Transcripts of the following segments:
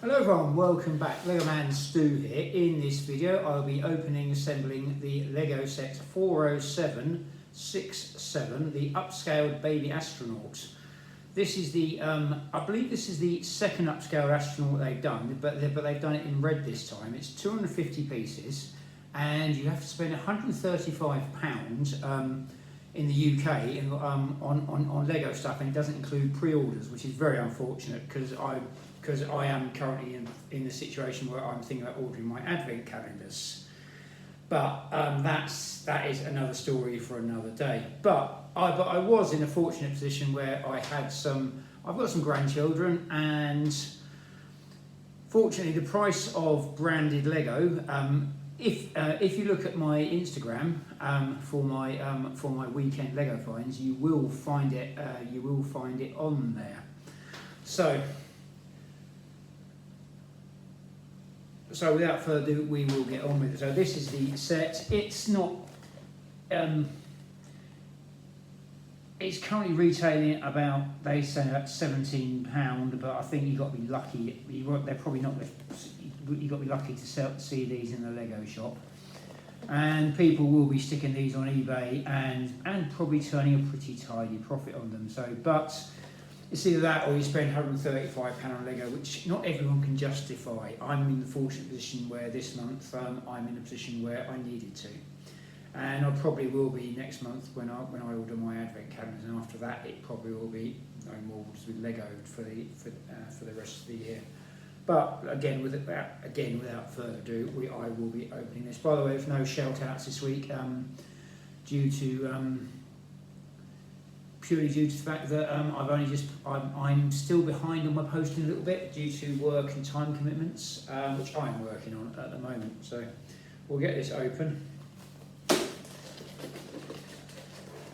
Hello everyone, welcome back. Lego Man Stu here. In this video I'll be assembling the Lego set 40767, the upscaled baby astronaut. This is the, I believe this is the second upscaled astronaut they've done, but they've done it in red this time. It's 250 pieces and you have to spend £135 in the UK on Lego stuff, and it doesn't include pre-orders, which is very unfortunate because I am currently in the situation where I'm thinking about ordering my advent calendars. But that is another story for another day. But I was in a fortunate position where I've got some grandchildren, and fortunately the price of branded Lego, if you look at my Instagram for my weekend Lego finds, you will find it on there. So without further ado, we will get on with it. So this is the set. It's not. It's currently retailing about, they say, about £17, but I think you've got to be lucky. They're probably not. You've got to be lucky to see these in the Lego shop, and people will be sticking these on eBay and probably turning a pretty tidy profit on them. So, but it's either that or you spend £135 on Lego, which not everyone can justify. I'm in the fortunate position where this month I'm in a position where I needed to, and I probably will be next month when I order my advent calendars, and after that it probably will be no more orders with Lego for the rest of the year. But again, without further ado, I will be opening this. By the way, there's no shout outs this week purely due to the fact that I'm still behind on my posting a little bit due to work and time commitments, which I'm working on at the moment. So we'll get this open.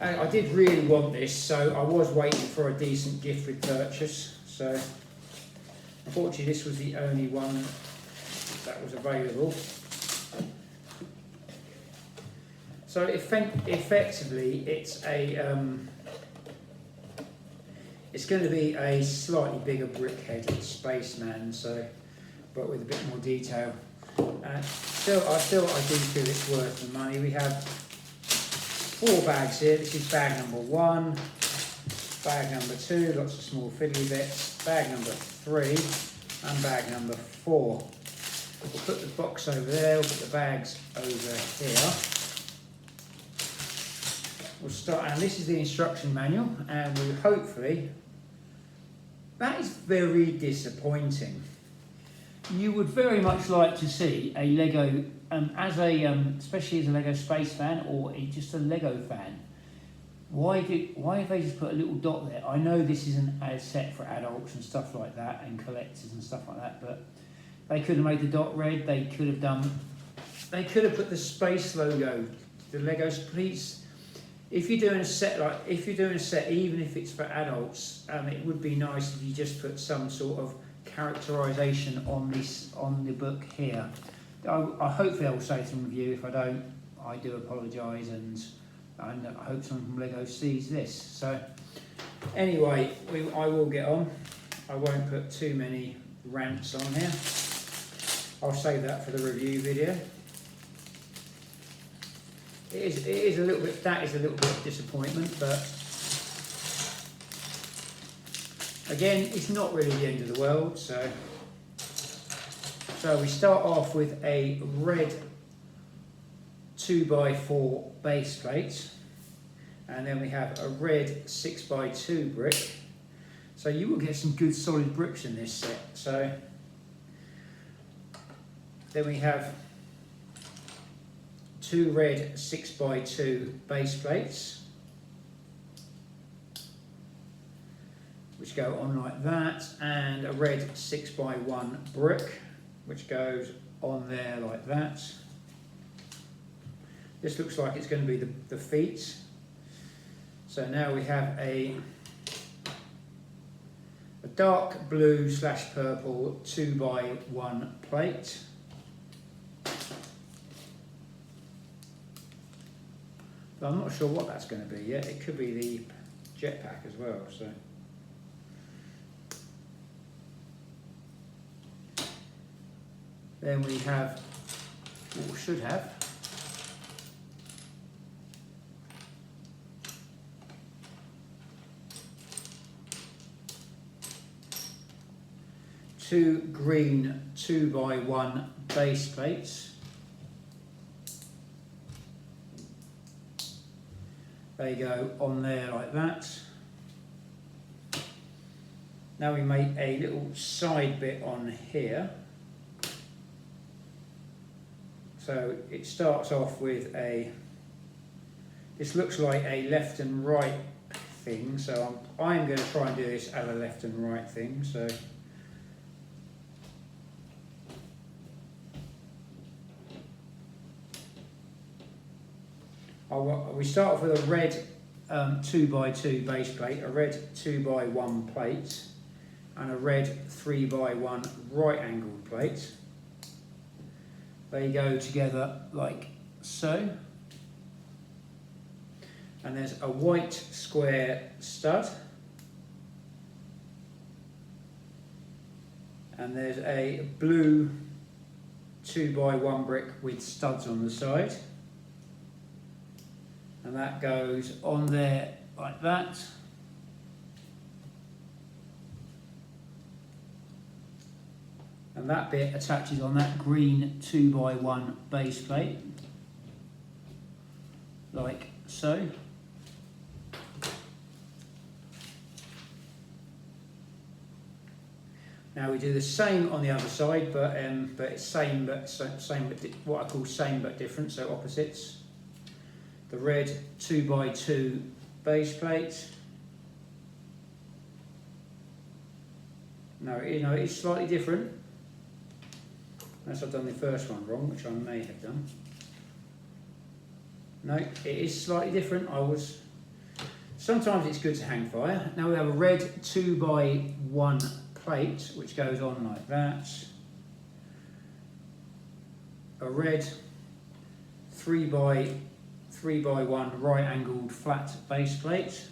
I did really want this, so I was waiting for a decent gift with purchase. So unfortunately, this was the only one that was available. So effectively, it's going to be a slightly bigger brick-headed spaceman, but with a bit more detail. I do feel it's worth the money. We have 4 bags here. This is bag number 1, bag number 2, lots of small fiddly bits, bag number 3, and bag number 4. We'll put the box over there, we'll put the bags over here. We'll start, and this is the instruction manual, and we hopefully. That is very disappointing. You would very much like to see a Lego, especially as a Lego space fan or just a Lego fan. Why have they just put a little dot there? I know this isn't a set for adults and stuff like that, and collectors and stuff like that, but they could have made the dot red. They could have put the space logo, the Lego, please. If you're doing a set, even if it's for adults, it would be nice if you just put some sort of characterisation on the book here. I hopefully I will say some review. If I don't, I do apologise, and I hope someone from Lego sees this. So anyway, I will get on. I won't put too many rants on here. I'll save that for the review video. That is a little bit of disappointment, but again, it's not really the end of the world. So we start off with a red 2x4 base plate, and then we have a red 6x2 brick. So you will get some good solid bricks in this set. So then we have 2 red 6x2 base plates, which go on like that, and a red 6x1 brick, which goes on there like that. This looks like it's going to be the feet. So now we have a dark blue / purple 2x1 plate. But I'm not sure what that's going to be yet. It could be the jetpack as well. So Then we have, or should have, two green 2x1 base plates. They go on there like that. Now we make a little side bit on here. So it starts off with a, this looks like a left and right thing, so I'm going to try and do this as a left and right thing. So we start off with a red 2x2 base plate, a red 2x1 plate, and a red 3x1 right angled plate. They go together like so. And there's a white square stud. And there's a blue 2x1 brick with studs on the side. And that goes on there like that. And that bit attaches on that green 2x1 base plate, like so. Now we do the same on the other side, but it's same but what I call same but different, so opposites. The red 2x2 base plate. No, it's slightly different. Unless I've done the first one wrong, which I may have done. No, it is slightly different. Sometimes it's good to hang fire. Now we have a red 2x1 plate, which goes on like that. A red 3x1 right angled flat base plate.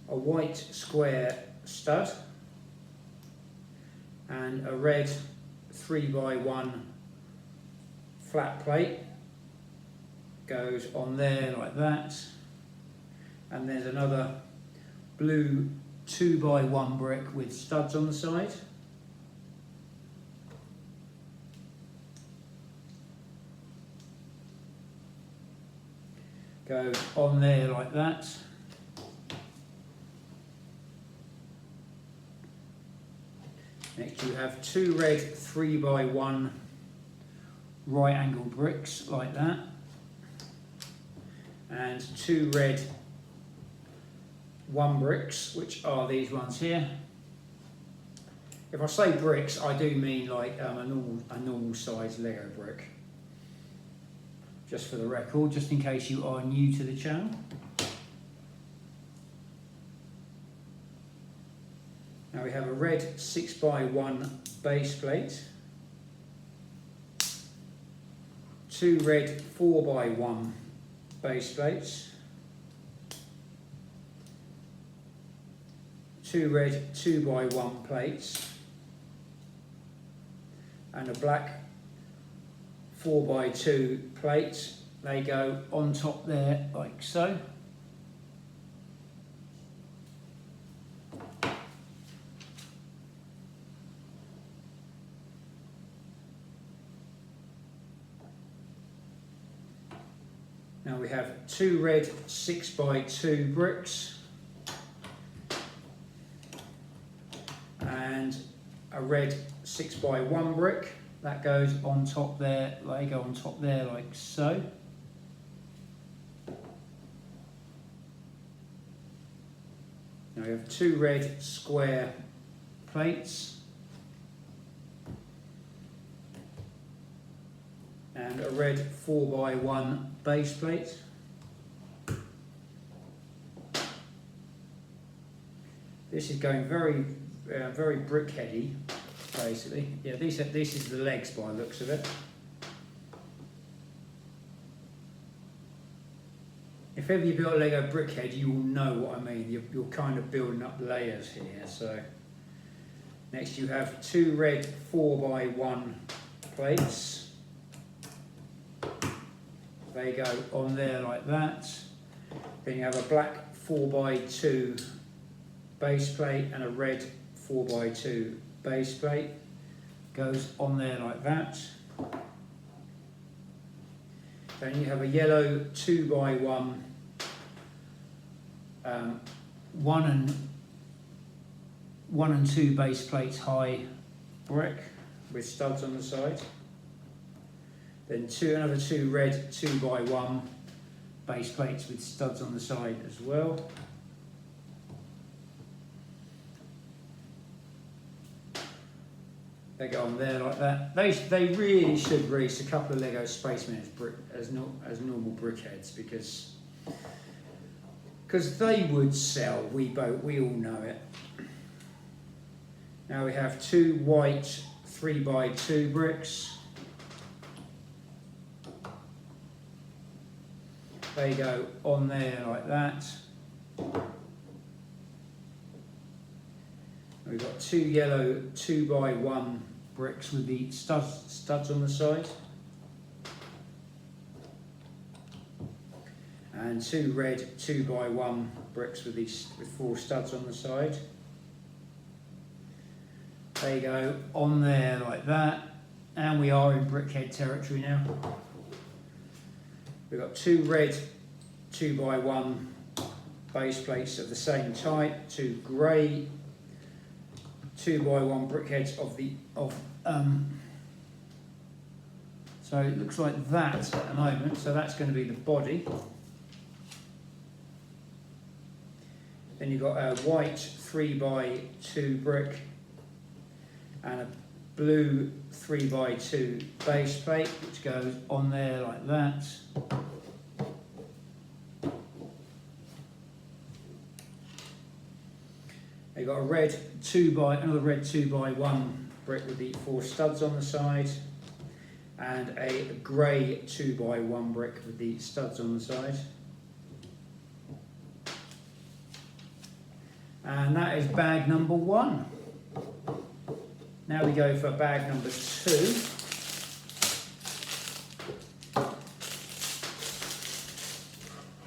A white square stud. And a red 3x1 flat plate goes on there like that. And there's another blue 2x1 brick with studs on the side. Goes on there like that. Next you have two red 3x1 right angle bricks like that, and two red 1 bricks, which are these ones here. If I say bricks, I do mean like a normal size Lego brick. Just for the record, just in case you are new to the channel. Now we have a red 6x1 base plate, two red 4x1 base plates, two red 2x1 plates, and a black 4x2 plate. They go on top there like so. Now we have two red 6x2 bricks and a red 6x1 brick. That goes on top there, they go on top there like so. Now we have two red square plates and a red 4x1 base plate. This is going very brick-heady, basically. Yeah, this is the legs by the looks of it. If ever you build a Lego brickhead, you will know what I mean. You're kind of building up layers here. So Next you have 2 red 4x1 plates. They go on there like that. Then you have a black 4x2 base plate and a red 4x2 base plate. Goes on there like that. Then you have a yellow 2x1 one and 2 base plates high brick with studs on the side. Then another 2 red 2x1 base plates with studs on the side as well. They go on there like that. They really should release a couple of Lego Spacemen as normal brickheads because they would sell. We all know it. Now we have 2 white 3x2 bricks. They go on there like that. We've got 2 yellow 2x1 bricks with the studs on the side. And 2 red 2x1 bricks with 4 studs on the side. They go on there like that. And we are in brickhead territory now. We've got 2 red 2x1 base plates of the same type, 2 grey 2x1 brickheads so it looks like that at the moment, so that's going to be the body. Then you've got a white 3x2 brick and a blue 3x2 base plate which goes on there like that. You've got a another red 2x1 brick with the 4 studs on the side, and a grey 2x1 brick with the studs on the side. And that is bag number 1. Now we go for bag number 2.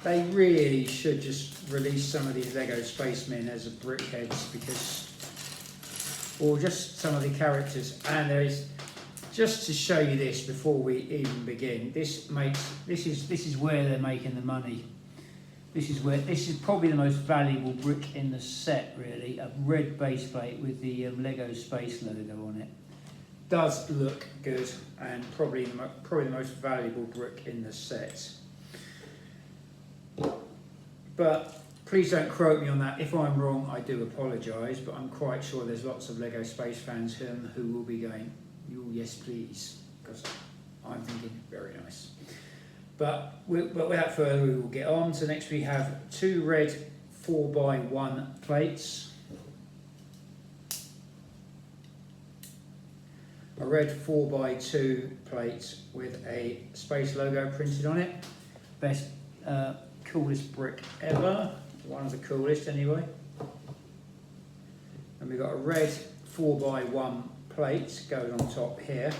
They really should just release some of these Lego Spacemen as brickheads or just some of the characters. And there is, just to show you this before we even begin, this is where they're making the money. This is probably the most valuable brick in the set, really. A red base plate with the Lego Space logo on it. Does look good, and probably the most valuable brick in the set. But please don't quote me on that. If I'm wrong, I do apologise, but I'm quite sure there's lots of Lego Space fans who will be going, "Oh, yes, please," because I'm thinking very nice. But without further, we will get on. So next we have 2 red 4x1 plates, a red 4x2 plate with a space logo printed on it. Best, coolest brick ever. One of the coolest anyway. And we've got a red 4x1 plate going on top here.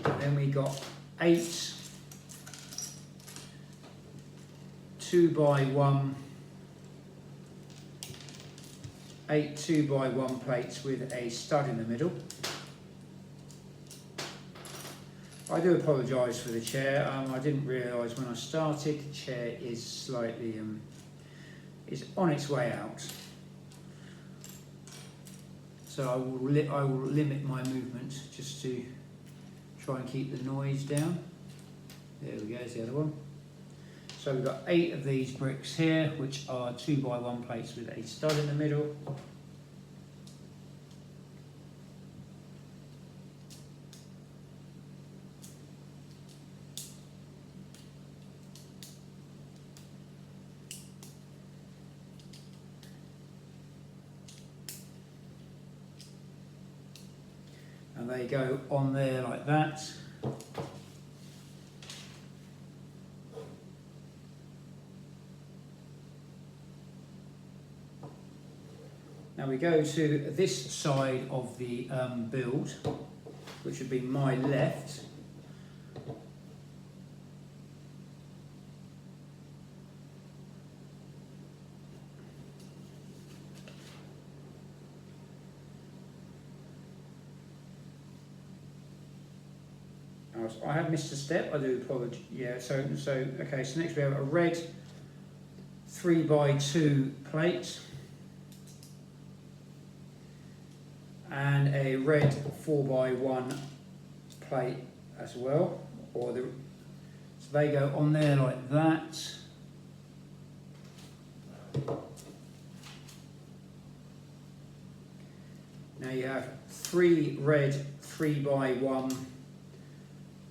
And then we got 8 2x1 plates with a stud in the middle. I do apologise for the chair. I didn't realise when I started the chair is slightly is on its way out. So I will limit my movement just to try and keep the noise down. There we go, there's the other one. So we've got 8 of these bricks here, which are 2x1 plates with a stud in the middle. And they go on there like that. Now we go to this side of the build, which would be my left. I have missed a step, I do apologise. Yeah, so okay, so next we have a red 3x2 plate and a red 4x1 plate as well, so they go on there like that. Now you have 3 red 3x1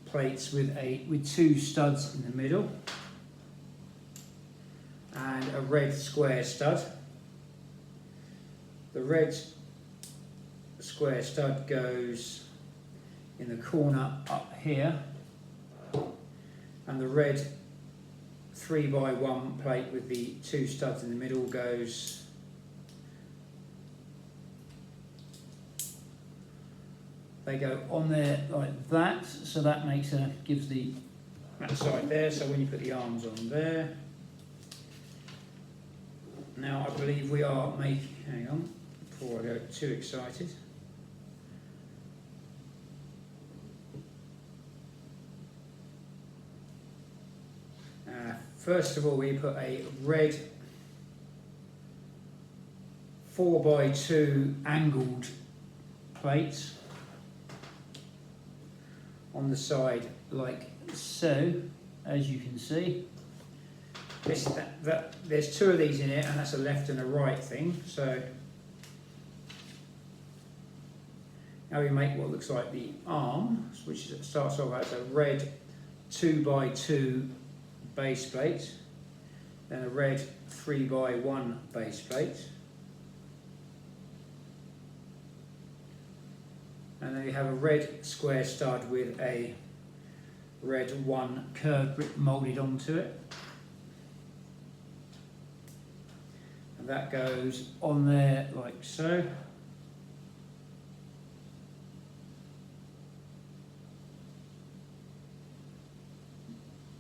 plates with 2 studs in the middle and a red square stud. The red square stud goes in the corner up here, and the red 3x1 plate with the 2 studs in the middle goes they go on there like that, so that gives that side there, so when you put the arms on there. Now I believe we are making, hang on, before I go too excited. First of all, we put a red 4x2 angled plate on the side like so, as you can see. There's 2 of these in it, and that's a left and a right thing. So now we make what looks like the arm, which starts off as a red 2x2 base plate, then a red 3x1 base plate, and then you have a red square stud with a red 1 curved brick moulded onto it, and that goes on there like so.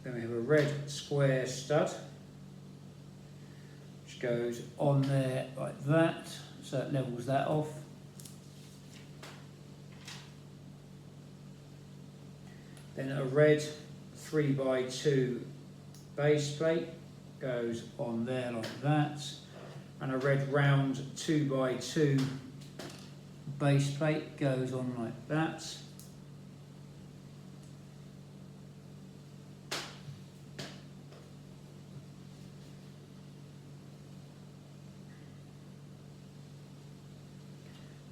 Then we have a red square stud which goes on there like that, so it levels that off. Then a red 3x2 base plate goes on there like that, and a red round 2x2 base plate goes on like that.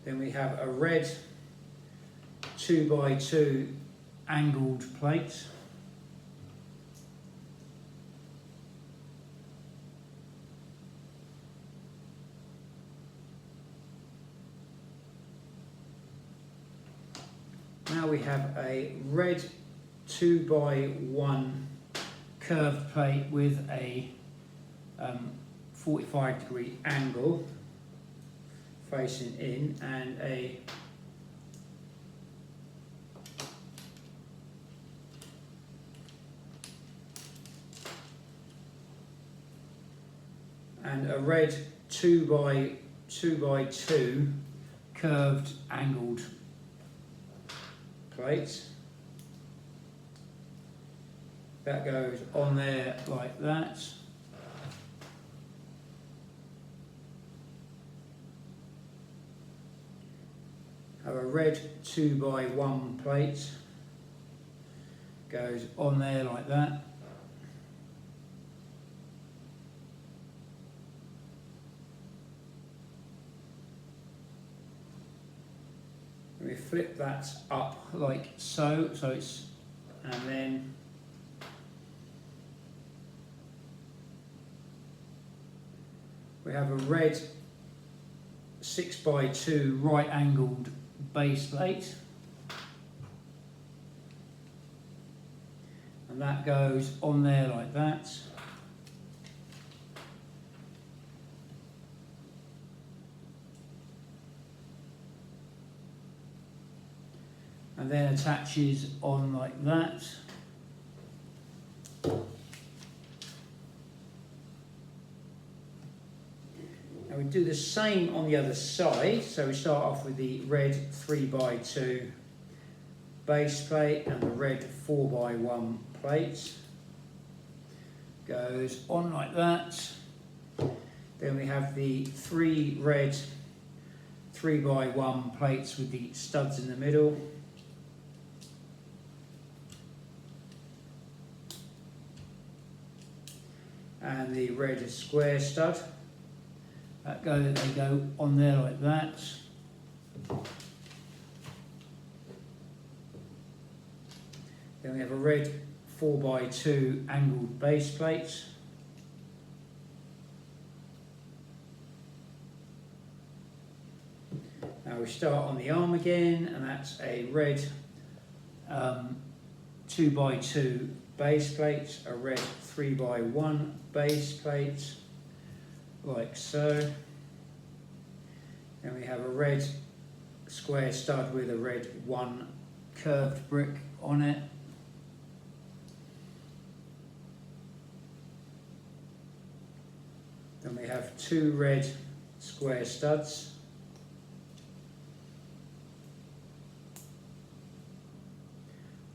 Then we have a red 2x2 angled plate. Now we have a red 2x1 curved plate with a 45-degree angle facing in, and a red 2x2 curved angled plate. That goes on there like that. Have a red 2x1 plate, goes on there like that. And we flip that up like so, and then we have a red 6x2 right angled base plate, and that goes on there like that. and then attaches on like that. Now we do the same on the other side, so we start off with the red 3x2 base plate and the red 4x1 plate. Goes on like that. Then we have the 3 red 3x1 plates with the studs in the middle. And the red square stud. They go on there like that. Then we have a red 4x2 angled base plate. Now we start on the arm again, and that's a red 2x2 base plate, a red 3x1 base plate, like so. Then we have a red square stud with a red 1 curved brick on it. Then we have 2 red square studs.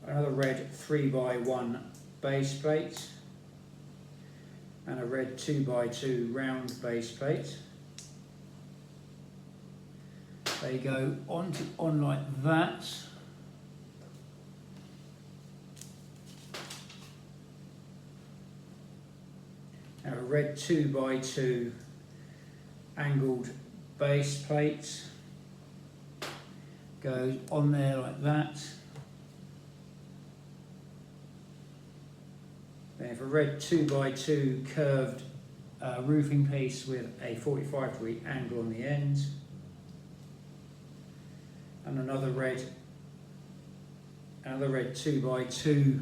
Another red 3x1 base plate. And a red 2x2 round base plate. They go on like that. Now a red 2x2 angled base plate goes on there like that. Then have a red 2x2 curved roofing piece with a 45-degree angle on the end. And another red 2x2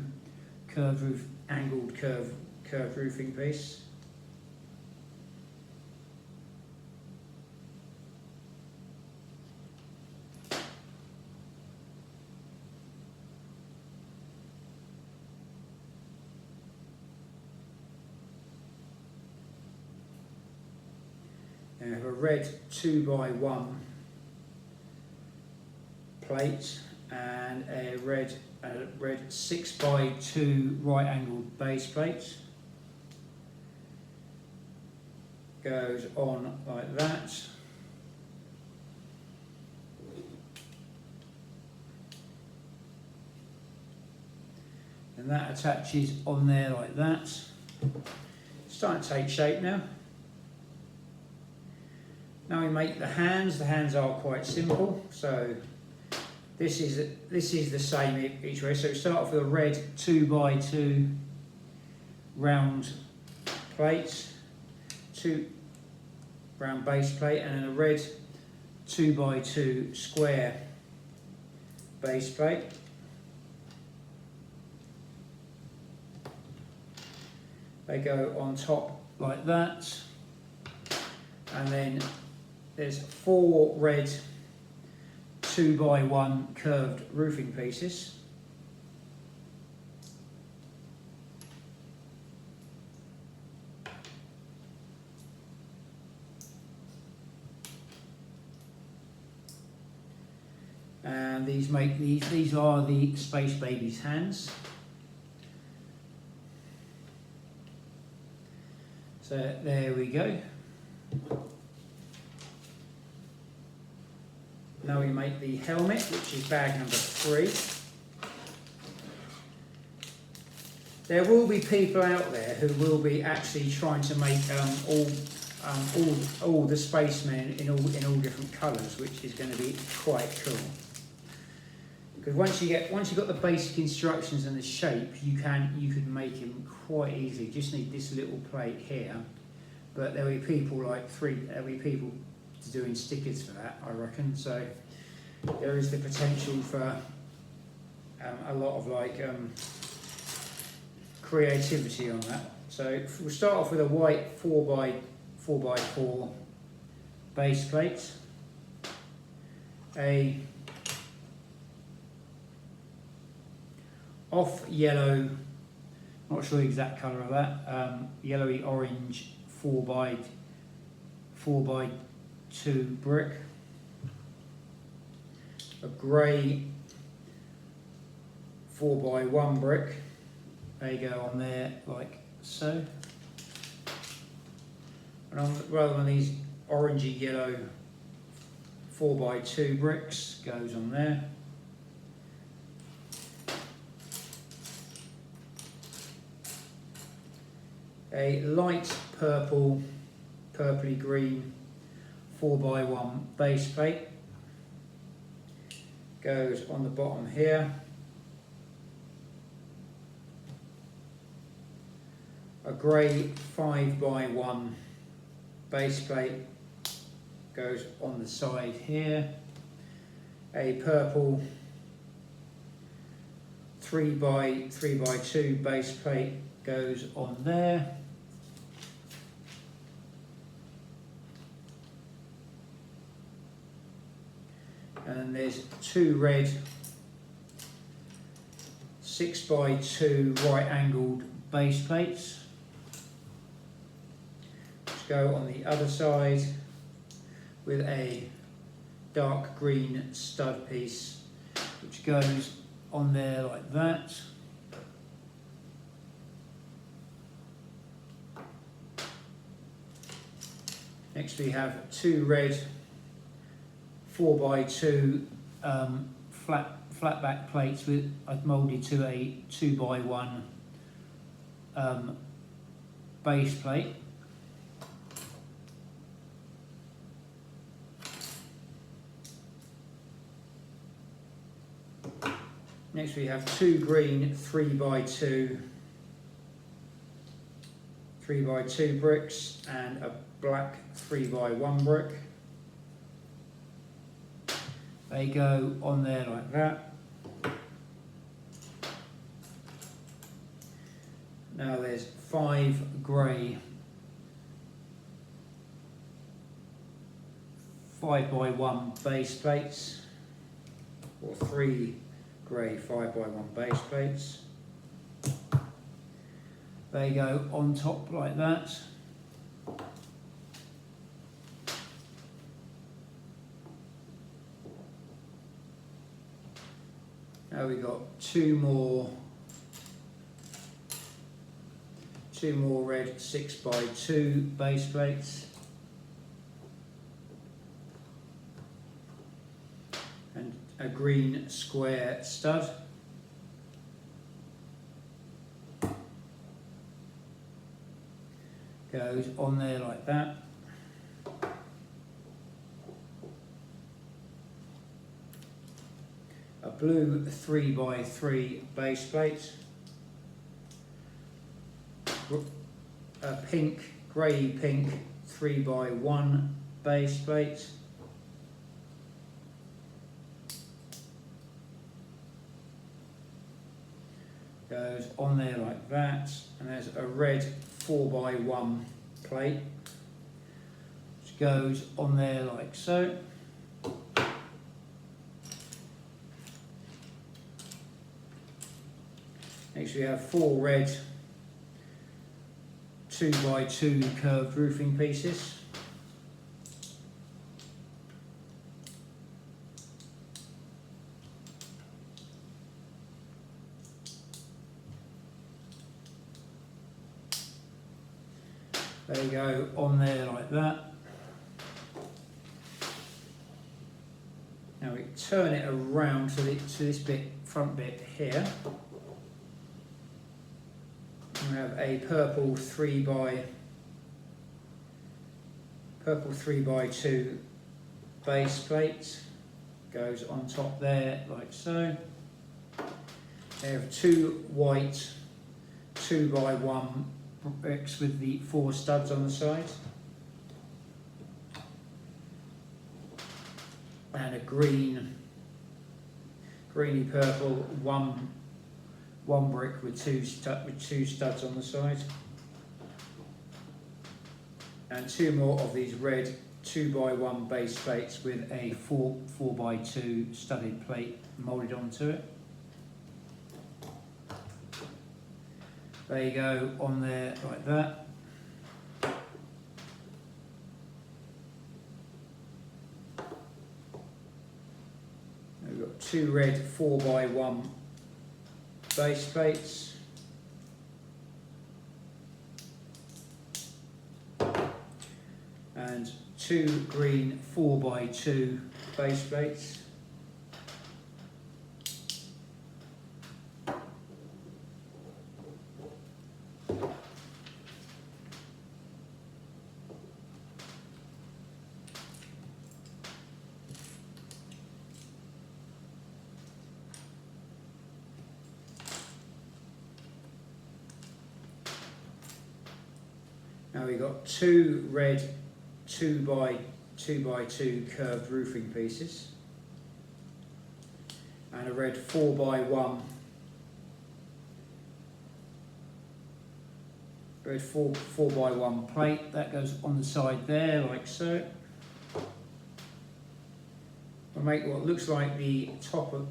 curved roofing piece. And we have a red 2x1 plate and a red 6x2 right angled base plate. Goes on like that. And that attaches on there like that. It's starting to take shape now. Now we make the hands. The hands are quite simple. So this is the same each way. So we start off with a red 2x2 round plate, 2 round base plate, and then a red 2x2 square base plate. They go on top like that, and then there's 4 red 2x1 curved roofing pieces. And these are the Space Baby's hands. So there we go. Now we make the helmet, which is bag number 3. There will be people out there who will be actually trying to make all the spacemen in all different colours, which is going to be quite cool. Because once you've got the basic instructions and the shape, you could make him quite easily. Just need this little plate here, but there'll be people doing stickers for that, I reckon. So there is the potential for a lot of creativity on that. So we'll start off with a white 4x4 base plate, a off yellow, not sure the exact colour of that, yellowy orange 4x2 brick, a grey 4x1 brick. They go on there like so. And rather than these orangey yellow 4x2 bricks, goes on there. A light purple, purpley green 4x1 base plate goes on the bottom here. A grey 5x1 base plate goes on the side here. A purple 3x2 base plate goes on there. And there's two red 6x2 right angled base plates which go on the other side with a dark green stud piece which goes on there like that. Next we have two red 4x2 flat back plates with I've moulded to a 2x1 base plate. Next we have two green 3x2 bricks and a black 3x1 brick. They go on there like that. Now there's 5 grey 5x1 base plates, or 3 grey 5x1 base plates. They go on top like that. Now we've got two more red 6x2 base plates and a green square stud. Goes on there like that. A blue 3x3 base plate, a grey pink 3x1 base plate, goes on there like that, and there's a red 4x1 plate which goes on there like so. Next we have 4 red 2x2 curved roofing pieces. They go on there like that. Now we turn it around to this front bit here. We have a purple 3x2 base plate, goes on top there like so. They have 2 white 2x1 bricks with the 4 studs on the side, and a greeny purple one brick with two studs on the side, and 2 more of these red 2x1 base plates with a 4x2 studded plate moulded onto it. They go on there like that. We've got 2 red 4x1 base plates. And 2 green 4x2 base plates. Now we've got 2 red 2x2 curved roofing pieces and a red 4x1 4x1 plate that goes on the side there like so. We'll make what looks like the top of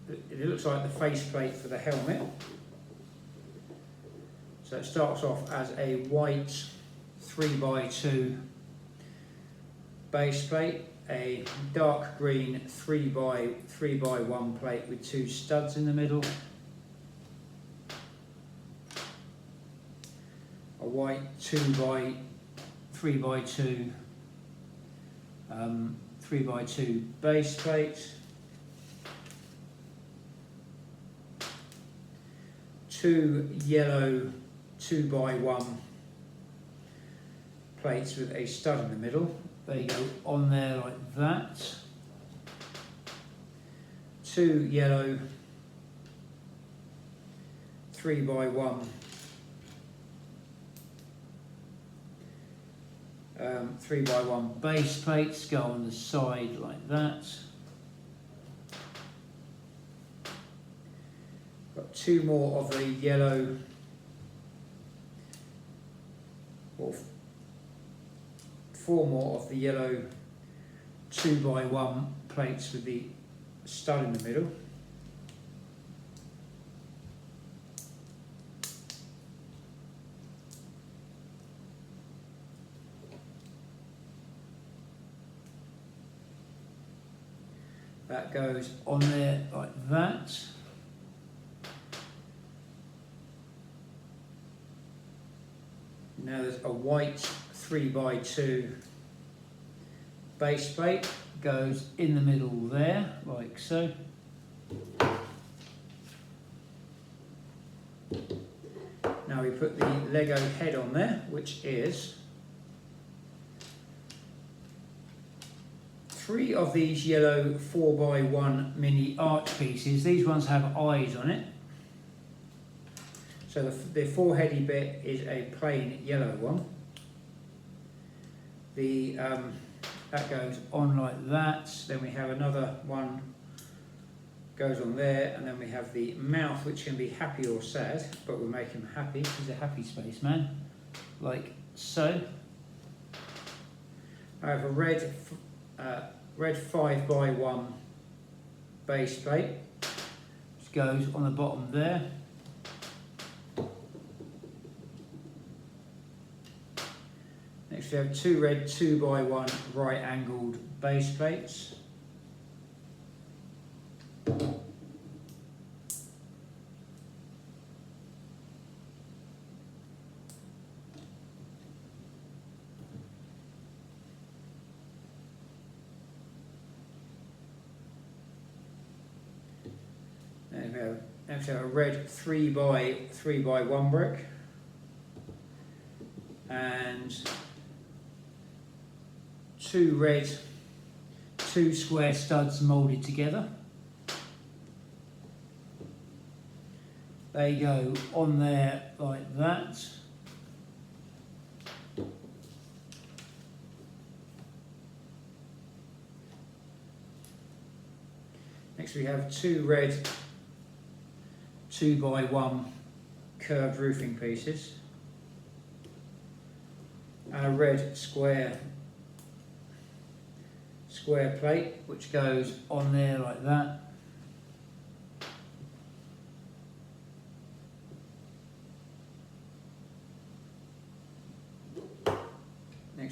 it looks like the face plate for the helmet. So it starts off as a white 3x2 base plate, a dark green 3x1 plate with 2 studs in the middle, a white 3x2 3x2 base plate, 2 yellow 2x1 plates with a stud in the middle. They go on there like that. 2 yellow 3x1 3x1 base plates go on the side like that. Got 2 more of the yellow, or 4 more of the yellow 2x1 plates with the stud in the middle. That goes on there like that. Now there's a white 3x2 base plate, goes in the middle there, like so. Now we put the Lego head on there, which is 3 of these yellow 4x1 mini arch pieces. These ones have eyes on it. So the foreheady bit is a plain yellow one. That goes on like that. Then we have another one goes on there, and then we have the mouth, which can be happy or sad, but we'll make him happy. He's a happy spaceman, like so. I have a red 5x1 base plate, which goes on the bottom there. Next we have 2 red 2x1 right angled base plates. Next we have a red 3x1 brick and 2 red 2 square studs moulded together. They go on there like that. Next we have 2 red 2x1 curved roofing pieces and a red square plate, which goes on there like that.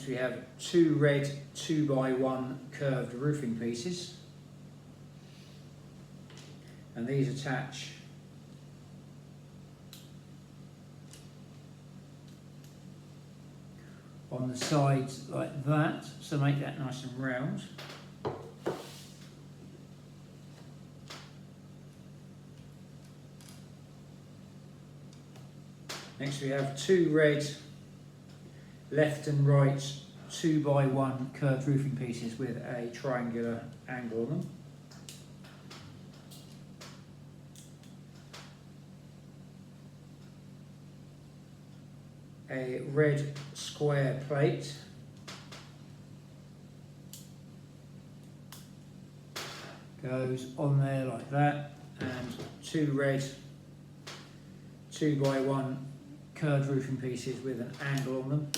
we have 2 red 2x1 curved roofing pieces, and these attach on the sides like that, so make that nice and round. Next we have 2 red left and right 2x1 curved roofing pieces with a triangular angle on them. A red square plate, goes on there like that, and 2 red 2x1 curved roofing pieces with an angle on them.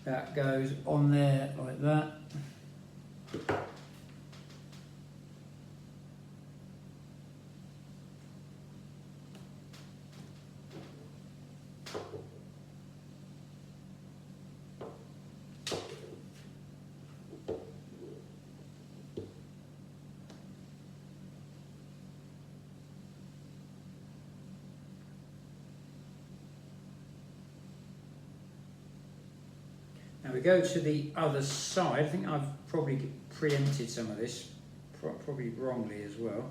That goes on there like that. Now we go to the other side. I think I've probably preempted some of this, probably wrongly as well.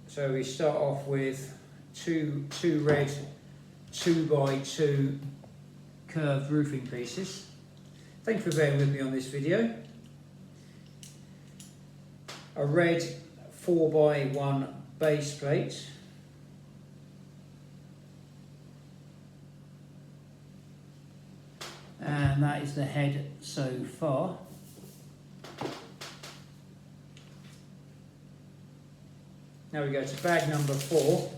So we start off with two red 2x2 curved roofing pieces. Thank you for bearing with me on this video. A red 4x1 base plate. And that is the head so far. Now we go to bag number 4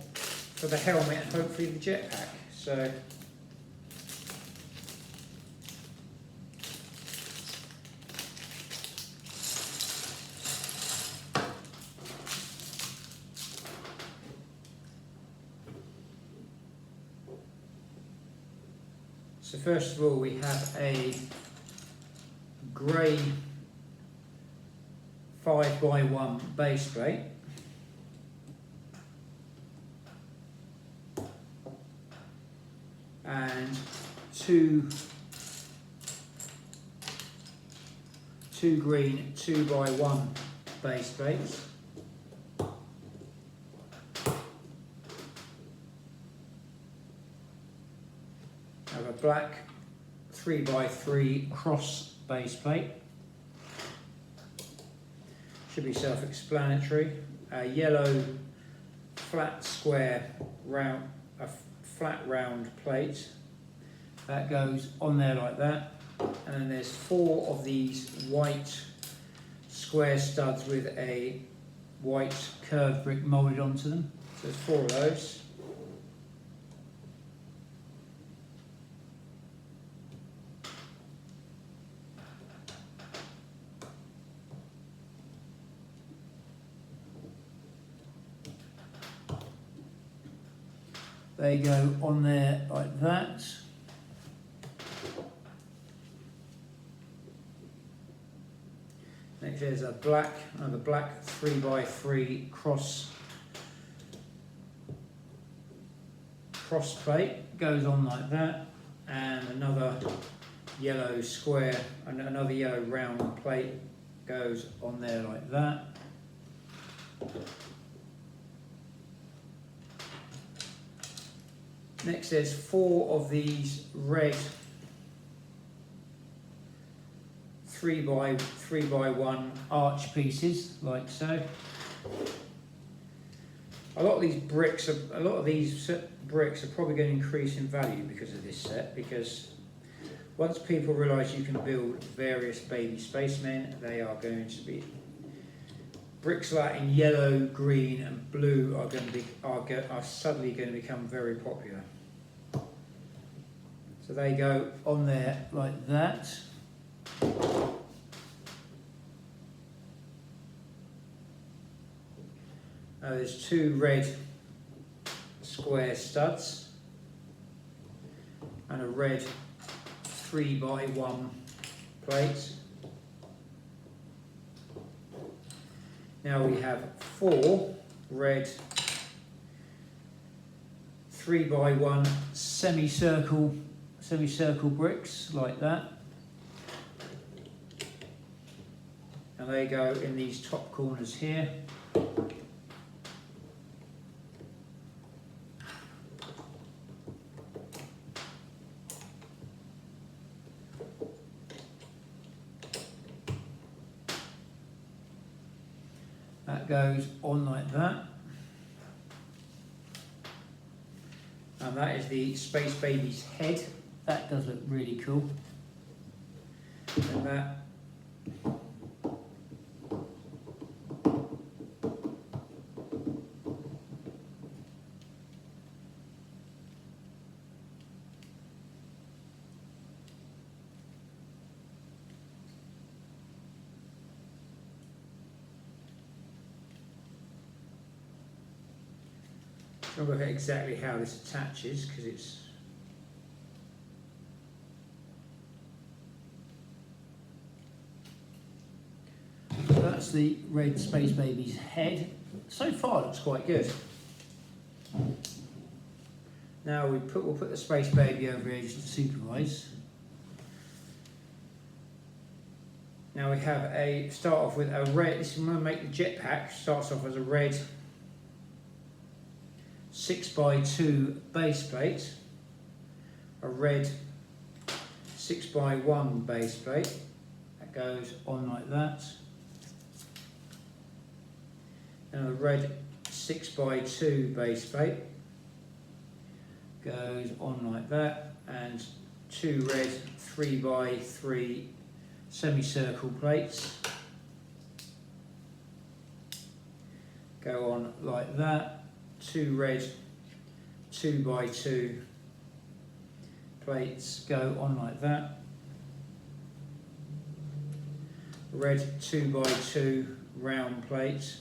for the helmet and hopefully the jetpack. So first of all we have a grey 5x1 base plate. And two green 2x1 base plates. Have a black 3x3 cross base plate. Should be self-explanatory. A yellow flat square round, flat round plate that goes on there like that, and then there's 4 of these white square studs with a white curved brick moulded onto them. So there's 4 of those. They go on there like that. Next there's another black 3x3 cross plate, goes on like that, and another yellow square, and another yellow round plate goes on there like that. Next there's 4 of these red 3x1 arch pieces, like so. A lot of these bricks are probably going to increase in value because of this set, because once people realise you can build various baby spacemen, they are going to be bricks like in yellow, green, and blue are suddenly going to become very popular. So So they go on there like that. Now there's two red square studs and a red 3x1 plate. Now we have four red 3x1 semicircle bricks like that, and they go in these top corners here. That goes on like that. And that is the Space Baby's head. That does look really cool. And I'll look at exactly how this attaches because it's that's the red Space Baby's head. So far it looks quite good. Now we'll put the Space Baby over here just to supervise. Now we have start off with a red, this is when we make the jetpack, starts off as a red 6x2 base plate, a red 6x1 base plate, that goes on like that, and a red 6x2 base plate goes on like that, and two red 3x3 semicircle plates go on like that. Two red 2x2 plates go on like that. Red 2x2 round plate.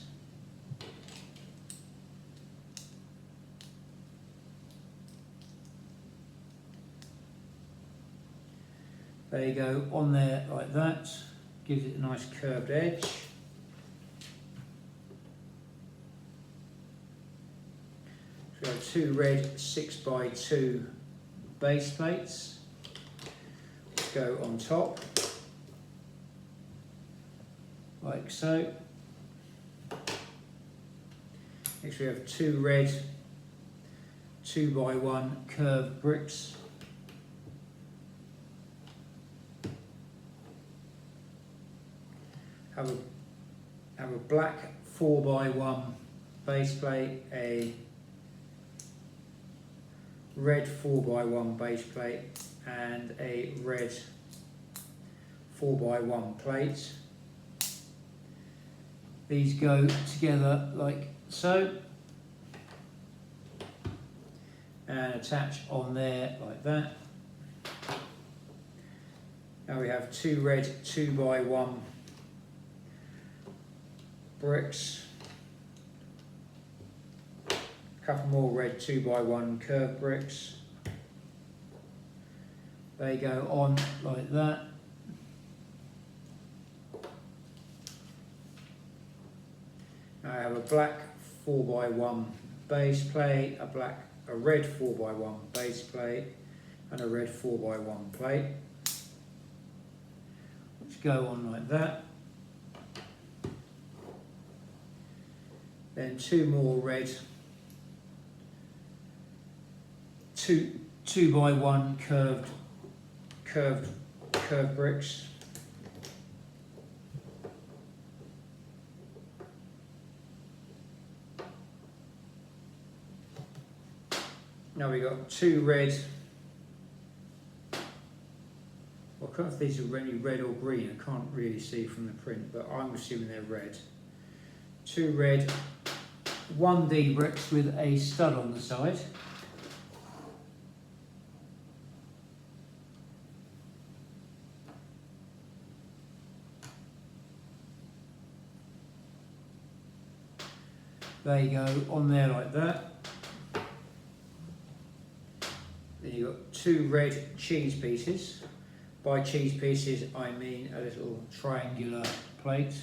They go on there like that, gives it a nice curved edge. We have two red 6x2 base plates, which go on top, like so. Next we have two red 2x1 curved bricks. Have a black 4x1 base plate, a red 4x1 base plate and a red 4x1 plate. These go together like so and attach on there like that. Now we have two red 2x1 bricks, a couple more red 2x1 curved bricks. They go on like that. Now I have a black 4x1 base plate, a red 4x1 base plate and a red 4x1 plate, which go on like that. Then two more red 2x1 curved bricks. Now we got two red. Well, I can't know if these are really red or green. I can't really see from the print, but I'm assuming they're red. Two red 1D bricks with a stud on the side. There you go, on there like that. Then you've got 2 red cheese pieces. By cheese pieces I mean a little triangular plate.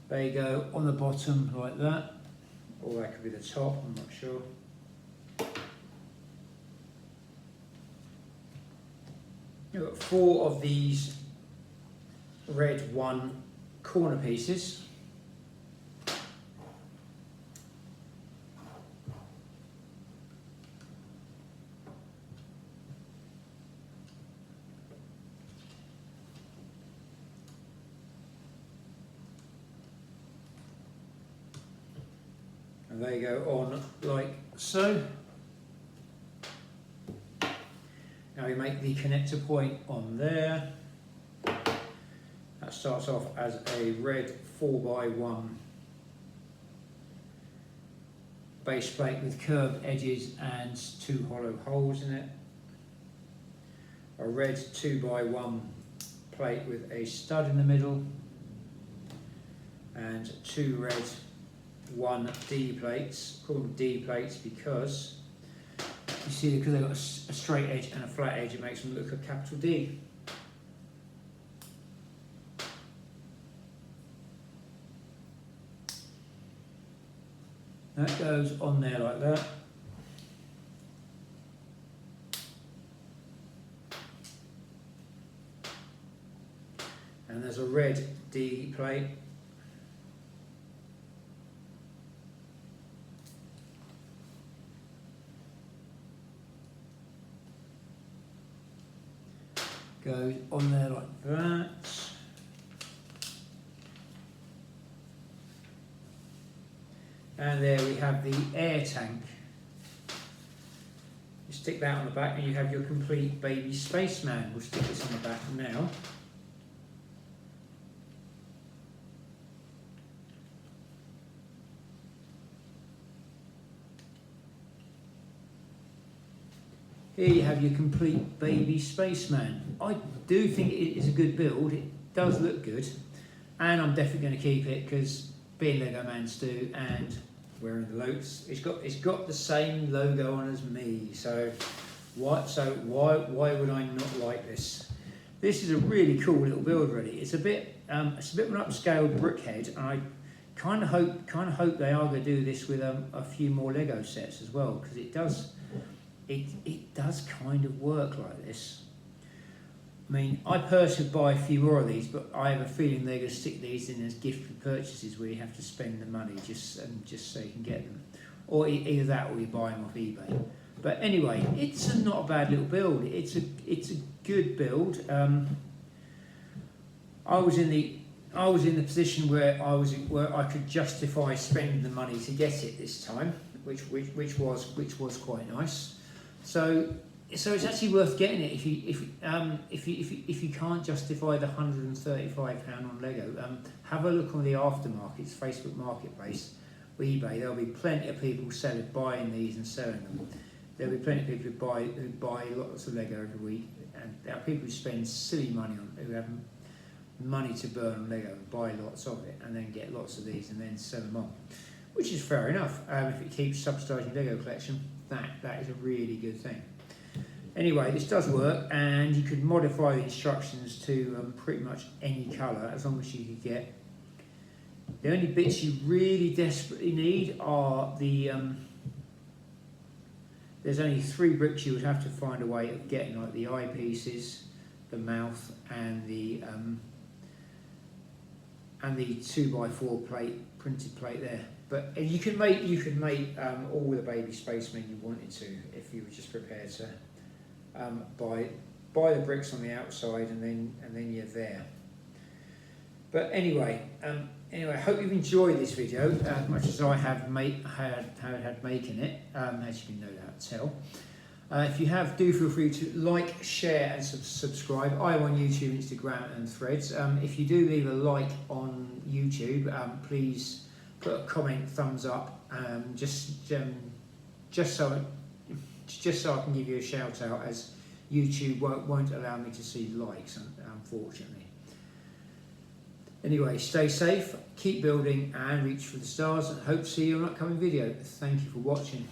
There you go, on the bottom like that, or that could be the top, I'm not sure. You've got 4 of these red 1 corner pieces. And they go on like so. Now we make the connector point on there. That starts off as a red 4x1 base plate with curved edges and 2 hollow holes in it. A red 2x1 plate with a stud in the middle, and 2 red 1D plates. Call them D plates because you see, because they've got a straight edge and a flat edge, it makes them look a capital D. That goes on there like that. And there's a red D plate. Goes on there like that. And there we have the air tank. You stick that on the back and you have your complete baby spaceman. We'll stick this on the back now. Here you have your complete baby spaceman. I do think it is a good build. It does look good, and I'm definitely going to keep it because being Lego Man Stu and wearing the Lokes, it's got the same logo on as me. So why would I not like this? This is a really cool little build. Really, it's a bit of an upscaled brickhead, and I kind of hope they are going to do this with a few more Lego sets as well, because it does. It does kind of work like this. I mean, I personally buy a few more of these, but I have a feeling they're going to stick these in as gift purchases where you have to spend the money just so you can get them, or either that or you buy them off eBay. But anyway, it's not a bad little build. It's a good build. I was in the position where I could justify spending the money to get it this time, which was quite nice. So it's actually worth getting it if you can't justify the £135 on Lego. Have a look on the aftermarkets, Facebook Marketplace, or eBay. There'll be plenty of people buying these and selling them. There'll be plenty of people who buy lots of Lego every week, and there are people who spend silly money who have money to burn on Lego and buy lots of it, and then get lots of these and then sell them on, which is fair enough. If it keeps subsidising Lego collection, that is a really good thing. Anyway, this does work, and you could modify the instructions to pretty much any colour as long as you could get. The only bits you really desperately need are the. There's only 3 bricks you would have to find a way of getting, like the eyepieces, the mouth, and the 2x4 plate, printed plate there. But you can make all the baby spacemen you wanted to if you were just prepared to buy the bricks on the outside, and then you're there. But anyway, I hope you've enjoyed this video as much as I have had making it, as you can no doubt tell. If you have, do feel free to like, share and subscribe. I'm on YouTube, Instagram and Threads. If you do leave a like on YouTube, please put a comment, thumbs up, just so I can give you a shout out, as YouTube won't allow me to see likes, unfortunately. Anyway, stay safe, keep building and reach for the stars, and hope to see you in an upcoming video. Thank you for watching.